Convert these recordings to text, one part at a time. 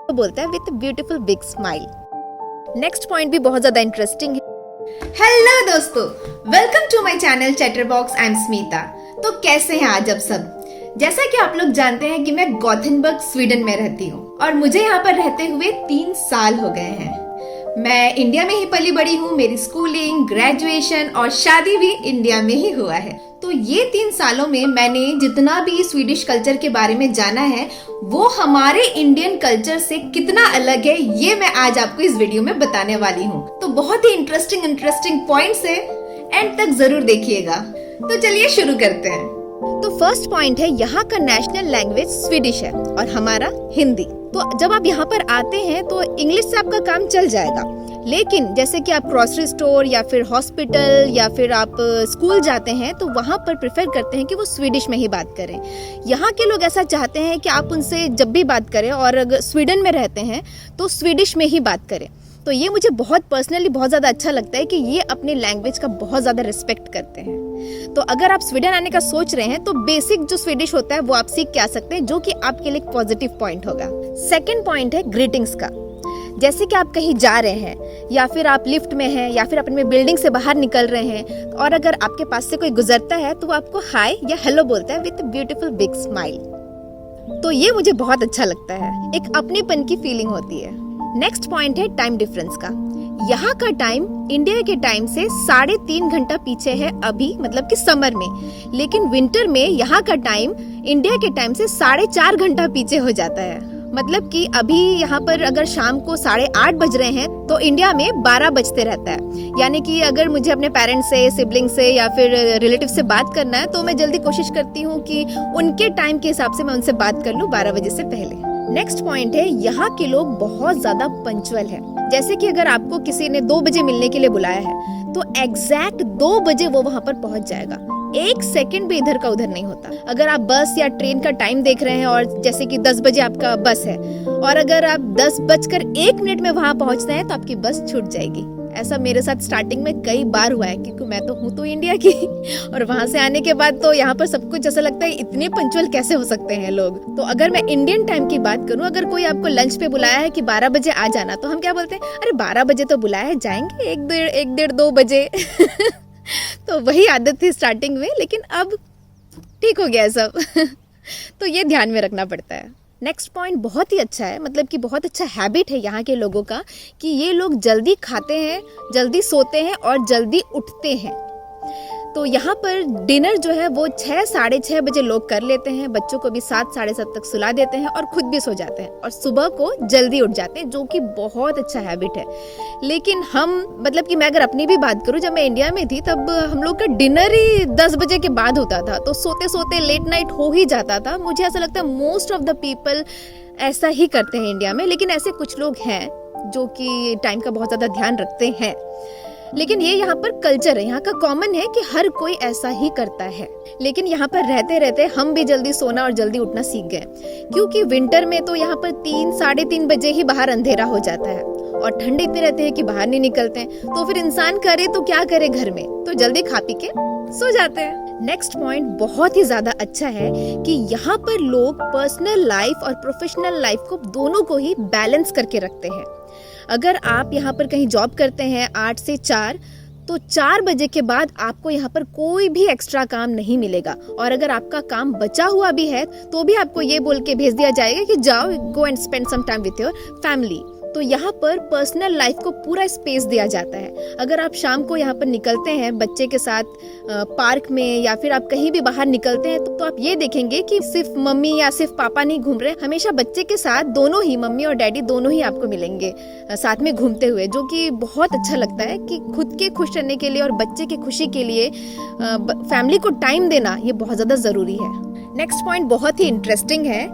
तो बोलता है with beautiful big smile. Next point भी बहुत ज्यादा इंटरेस्टिंग है। हेलो दोस्तों, welcome to my channel Chatterbox. I am Smita. तो कैसे हैं आज आप सब? जैसा कि आप लोग जानते हैं कि मैं गोथेनबर्ग स्वीडन में रहती हूँ और मुझे यहाँ पर रहते हुए 3 साल हो गए हैं। मैं इंडिया में ही पली बड़ी हूँ। मेरी स्कूलिंग, ग्रेजुएशन और शादी भी इंडिया में ही हुआ है। तो ये 3 सालों में मैंने जितना भी स्वीडिश कल्चर के बारे में जाना है वो हमारे इंडियन कल्चर से कितना अलग है, ये मैं आज आपको इस वीडियो में बताने वाली हूँ। तो बहुत ही इंटरेस्टिंग पॉइंट्स है, एंड तक जरूर देखिएगा। तो चलिए शुरू करते हैं। तो फर्स्ट पॉइंट है, यहाँ का नेशनल लैंग्वेज स्वीडिश है और हमारा हिंदी। तो जब आप यहाँ पर आते हैं तो इंग्लिश से आपका काम चल जाएगा, लेकिन जैसे कि आप ग्रोसरी स्टोर या फिर हॉस्पिटल या फिर आप स्कूल जाते हैं तो वहाँ पर प्रेफर करते हैं कि वो स्वीडिश में ही बात करें। यहाँ के लोग ऐसा चाहते हैं कि आप उनसे जब भी बात करें और अगर स्वीडन में रहते हैं तो स्वीडिश में ही बात करें। तो ये मुझे बहुत पर्सनली बहुत ज़्यादा अच्छा लगता है कि ये अपने लैंग्वेज का बहुत ज़्यादा रिस्पेक्ट करते हैं। तो अगर आप स्वीडन आने का सोच रहे हैं तो बेसिक जो स्वीडिश होता है वो आप सीख के आ सकते हैं, जो कि आपके लिए एक पॉजिटिव पॉइंट होगा। सेकंड पॉइंट है ग्रीटिंग्स का। जैसे कि आप कहीं जा रहे हैं या फिर आप लिफ्ट में हैं या फिर अपने बिल्डिंग से बाहर निकल रहे हैं और अगर आपके पास से कोई गुजरता है तो वो आपको हाय या हेलो बोलता है विद ब्यूटीफुल बिग स्माइल। तो ये मुझे बहुत अच्छा लगता है, एक अपनेपन की फीलिंग होती है। नेक्स्ट पॉइंट है टाइम डिफरेंस का। यहाँ का टाइम इंडिया के टाइम से 3.5 घंटा पीछे है अभी, मतलब कि समर में, लेकिन विंटर में यहाँ का टाइम इंडिया के टाइम से 4.5 घंटा पीछे हो जाता है। मतलब कि अभी यहाँ पर अगर शाम को 8:30 बज रहे हैं तो इंडिया में 12 बजते रहता है। यानी कि अगर मुझे अपने पेरेंट्स से, सिबलिंग से या फिर रिलेटिव से बात करना है तो मैं जल्दी कोशिश करती हूँ कि उनके टाइम के हिसाब से मैं उनसे बात कर लूँ 12 बजे से पहले। नेक्स्ट पॉइंट है, यहाँ के लोग बहुत ज्यादा पंक्चुअल है। जैसे कि अगर आपको किसी ने 2 बजे मिलने के लिए बुलाया है तो एग्जैक्ट 2 बजे वो वहाँ पर पहुँच जाएगा। 1 सेकंड भी इधर का उधर नहीं होता। अगर आप बस या ट्रेन का टाइम देख रहे हैं और जैसे कि 10 बजे आपका बस है और अगर आप 10:01 में वहाँ पहुँचते हैं तो आपकी बस छूट जाएगी। ऐसा मेरे साथ स्टार्टिंग में कई बार हुआ है, क्योंकि मैं तो हूँ तो इंडिया की और वहाँ से आने के बाद तो यहाँ पर सब कुछ ऐसा लगता है इतने पंक्चुअल कैसे हो सकते हैं लोग। तो अगर मैं इंडियन टाइम की बात करूँ, अगर कोई आपको लंच पे बुलाया है कि 12 बजे आ जाना, तो हम क्या बोलते हैं, अरे 12 बजे तो बुलाया है, जाएंगे 1-1:30-2 बजे तो वही आदत थी स्टार्टिंग में, लेकिन अब ठीक हो गया सब तो ये ध्यान में रखना पड़ता है। नेक्स्ट पॉइंट बहुत ही अच्छा है, मतलब कि बहुत अच्छा हैबिट है यहाँ के लोगों का कि ये लोग जल्दी खाते हैं, जल्दी सोते हैं और जल्दी उठते हैं। तो यहाँ पर डिनर जो है वो 6-6:30 बजे लोग कर लेते हैं, बच्चों को भी 7-7:30 तक सुला देते हैं और खुद भी सो जाते हैं और सुबह को जल्दी उठ जाते हैं, जो कि बहुत अच्छा हैबिट है। लेकिन हम, मतलब कि मैं अगर अपनी भी बात करूँ, जब मैं इंडिया में थी तब हम लोग का डिनर ही 10 बजे के बाद होता था, तो सोते सोते लेट नाइट हो ही जाता था। मुझे ऐसा लगता है मोस्ट ऑफ द पीपल ऐसा ही करते हैं इंडिया में, लेकिन ऐसे कुछ लोग हैं जो कि टाइम का बहुत ज़्यादा ध्यान रखते हैं। लेकिन ये यहाँ पर कल्चर है, यहाँ का कॉमन है कि हर कोई ऐसा ही करता है। लेकिन यहाँ पर रहते रहते हम भी जल्दी सोना और जल्दी उठना सीख गए, क्योंकि विंटर में तो यहाँ पर 3-3:30 बजे ही बाहर अंधेरा हो जाता है और ठंडे इतने रहते हैं कि बाहर नहीं निकलते हैं। तो फिर इंसान करे तो क्या करे घर में, तो जल्दी खा पी के सो जाते हैं। नेक्स्ट पॉइंट बहुत ही ज्यादा अच्छा है कि यहाँ पर लोग पर्सनल लाइफ और प्रोफेशनल लाइफ को दोनों को ही बैलेंस करके रखते हैं। अगर आप यहाँ पर कहीं जॉब करते हैं 8 से 4, तो 4 बजे के बाद आपको यहाँ पर कोई भी एक्स्ट्रा काम नहीं मिलेगा, और अगर आपका काम बचा हुआ भी है तो भी आपको ये बोल के भेज दिया जाएगा कि जाओ, go and spend some time with your family. तो यहाँ पर पर्सनल लाइफ को पूरा स्पेस दिया जाता है। अगर आप शाम को यहाँ पर निकलते हैं बच्चे के साथ पार्क में या फिर आप कहीं भी बाहर निकलते हैं तो आप ये देखेंगे कि सिर्फ मम्मी या सिर्फ पापा नहीं घूम रहे, हमेशा बच्चे के साथ दोनों ही, मम्मी और डैडी दोनों ही आपको मिलेंगे साथ में घूमते हुए, जो कि बहुत अच्छा लगता है कि खुद के खुश रहने के लिए और बच्चे की खुशी के लिए फैमिली को टाइम देना ये बहुत ज़्यादा ज़रूरी है। नेक्स्ट पॉइंट बहुत ही इंटरेस्टिंग है,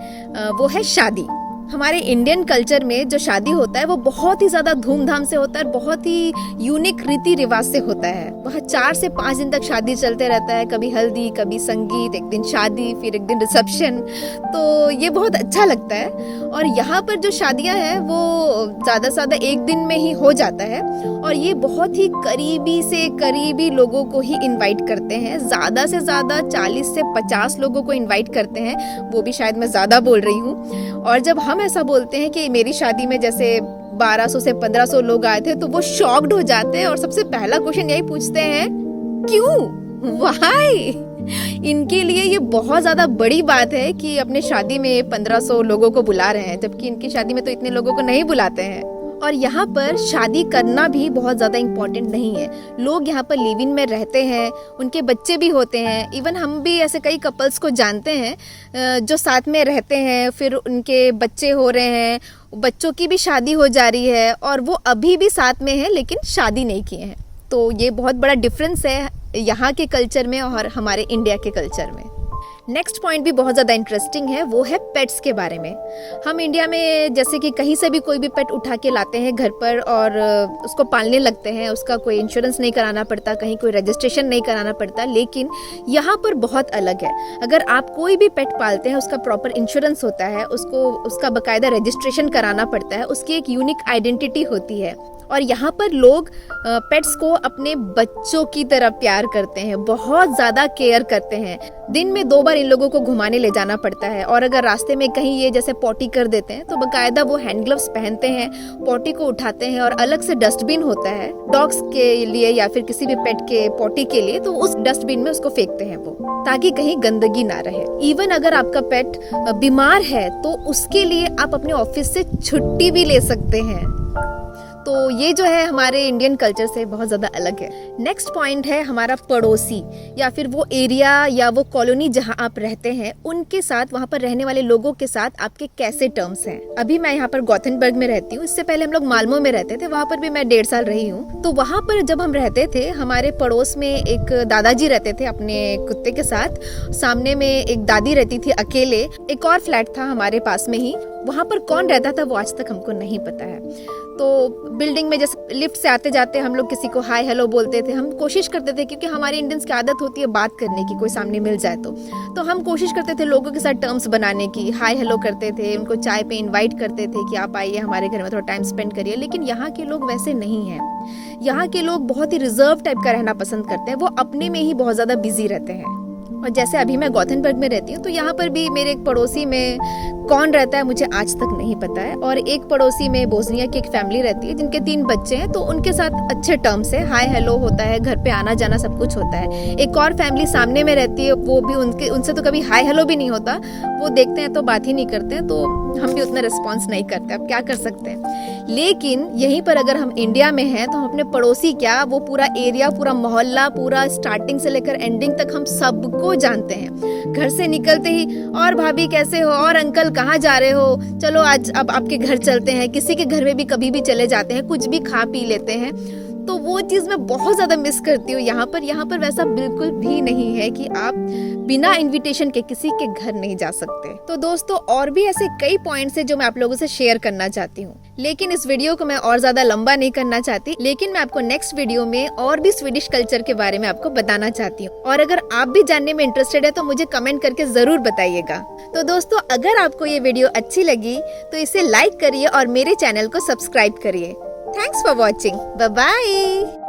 वो है शादी। हमारे इंडियन कल्चर में जो शादी होता है वो बहुत ही ज़्यादा धूमधाम से होता है, बहुत ही यूनिक रीति रिवाज से होता है। वहाँ 4 से 5 दिन तक शादी चलते रहता है, कभी हल्दी, कभी संगीत, एक दिन शादी, फिर एक दिन रिसेप्शन। तो ये बहुत अच्छा लगता है। और यहाँ पर जो शादियाँ हैं वो ज़्यादा से ज़्यादा 1 दिन में ही हो जाता है, और ये बहुत ही करीबी से करीबी लोगों को ही इन्वाइट करते हैं। ज़्यादा से ज़्यादा 40 से 50 लोगों को इन्वाइट करते हैं, वो भी शायद मैं ज़्यादा बोल रही हूँ। और जब हम हम ऐसा बोलते हैं कि मेरी शादी में जैसे 1200 से 1500 लोग आए थे, तो वो शॉक्ड हो जाते हैं और सबसे पहला क्वेश्चन यही पूछते हैं, क्यों, व्हाई। इनके लिए ये बहुत ज्यादा बड़ी बात है कि अपने शादी में 1500 लोगों को बुला रहे हैं, जबकि इनकी शादी में तो इतने लोगों को नहीं बुलाते हैं। और यहाँ पर शादी करना भी बहुत ज़्यादा इम्पोर्टेंट नहीं है। लोग यहाँ पर लिव इन में रहते हैं, उनके बच्चे भी होते हैं। इवन हम भी ऐसे कई कपल्स को जानते हैं जो साथ में रहते हैं, फिर उनके बच्चे हो रहे हैं, बच्चों की भी शादी हो जा रही है और वो अभी भी साथ में है लेकिन शादी नहीं किए हैं। तो ये बहुत बड़ा डिफरेंस है यहाँ के कल्चर में और हमारे इंडिया के कल्चर में। नेक्स्ट पॉइंट भी बहुत ज़्यादा इंटरेस्टिंग है, वो है पेट्स के बारे में। हम इंडिया में जैसे कि कहीं से भी कोई भी पेट उठा के लाते हैं घर पर और उसको पालने लगते हैं, उसका कोई इंश्योरेंस नहीं कराना पड़ता, कहीं कोई रजिस्ट्रेशन नहीं कराना पड़ता। लेकिन यहाँ पर बहुत अलग है। अगर आप कोई भी पेट पालते हैं, उसका प्रॉपर इंश्योरेंस होता है, उसका बाकायदा रजिस्ट्रेशन कराना पड़ता है, उसकी एक यूनिक आइडेंटिटी होती है। और यहाँ पर लोग पेट्स को अपने बच्चों की तरह प्यार करते हैं, बहुत ज़्यादा केयर करते हैं। दिन में 2 बार इन लोगों को घुमाने ले जाना पड़ता है और अगर रास्ते में कहीं ये जैसे पॉटी कर देते हैं तो बाकायदा वो हैंड ग्लव्स पहनते हैं, पॉटी को उठाते हैं और अलग से डस्टबिन होता है डॉग्स के लिए या फिर किसी भी पेट के पॉटी के लिए, तो उस डस्टबिन में उसको फेंकते हैं वो, ताकि कहीं गंदगी ना रहे। इवन अगर आपका पेट बीमार है तो उसके लिए आप अपने ऑफिस से छुट्टी भी ले सकते हैं। तो ये जो है हमारे इंडियन कल्चर से बहुत ज़्यादा अलग है। नेक्स्ट पॉइंट है हमारा पड़ोसी या फिर वो एरिया या वो कॉलोनी जहाँ आप रहते हैं, उनके साथ, वहाँ पर रहने वाले लोगों के साथ आपके कैसे टर्म्स हैं। अभी मैं यहाँ पर गॉथेनबर्ग में रहती हूँ, इससे पहले हम लोग माल्मो में रहते थे, वहाँ पर भी मैं 1.5 साल रही हूँ। तो वहाँ पर जब हम रहते थे, हमारे पड़ोस में एक दादाजी रहते थे अपने कुत्ते के साथ, सामने में एक दादी रहती थी अकेले, एक और फ्लैट था हमारे पास में ही। वहाँ पर कौन रहता था वो आज तक हमको नहीं पता है। तो बिल्डिंग में जैसे लिफ्ट से आते जाते हम लोग किसी को हाय हेलो बोलते थे। हम कोशिश करते थे, क्योंकि हमारे इंडियंस की आदत होती है बात करने की, कोई सामने मिल जाए तो हम कोशिश करते थे लोगों के साथ टर्म्स बनाने की, हाय हेलो करते थे, उनको चाय पे इनवाइट करते थे कि आप आइए हमारे घर में थोड़ा टाइम स्पेंड करिए। लेकिन यहाँ के लोग वैसे नहीं हैं। यहाँ के लोग बहुत ही रिजर्व टाइप का रहना पसंद करते हैं, वो अपने में ही बहुत ज़्यादा बिजी रहते हैं। और जैसे अभी मैं गॉथेनबर्ग में रहती हूँ, तो यहाँ पर भी मेरे एक पड़ोसी में कौन रहता है मुझे आज तक नहीं पता है। और एक पड़ोसी में बोस्निया की एक फैमिली रहती है जिनके 3 बच्चे हैं, तो उनके साथ अच्छे टर्म्स है, हाय हेलो होता है, घर पे आना जाना सब कुछ होता है। एक और फैमिली सामने में रहती है, वो भी उनसे तो कभी हाय हेलो भी नहीं होता, वो देखते हैं तो बात ही नहीं करते, तो हम भी उतना रिस्पॉन्स नहीं करते। अब क्या कर सकते हैं। लेकिन यहीं पर अगर हम इंडिया में हैं तो हम अपने पड़ोसी क्या, वो पूरा एरिया, पूरा मोहल्ला, पूरा स्टार्टिंग से लेकर एंडिंग तक हम सबको जानते हैं। घर से निकलते ही, और भाभी कैसे हो, और अंकल कहाँ जा रहे हो, चलो आज अब आपके घर चलते हैं। किसी के घर में भी कभी भी चले जाते हैं, कुछ भी खा पी लेते हैं। तो वो चीज़ मैं बहुत ज़्यादा मिस करती हूँ यहाँ पर वैसा बिल्कुल भी नहीं है कि आप बिना इनविटेशन के किसी के घर नहीं जा सकते। तो दोस्तों, और भी ऐसे कई पॉइंट्स हैं जो मैं आप लोगों से शेयर करना चाहती हूँ, लेकिन इस वीडियो को मैं और ज़्यादा लंबा नहीं करना चाहती। लेकिन मैं आपको नेक्स्ट वीडियो में और भी स्वीडिश कल्चर के बारे में आपको बताना चाहती हूँ। और अगर आप भी जानने में इंटरेस्टेड है तो मुझे कमेंट करके ज़रूर बताइएगा। तो दोस्तों, अगर आपको ये वीडियो अच्छी लगी तो इसे लाइक करिए और मेरे चैनल को सब्सक्राइब करिए। Thanks for watching. Bye-bye.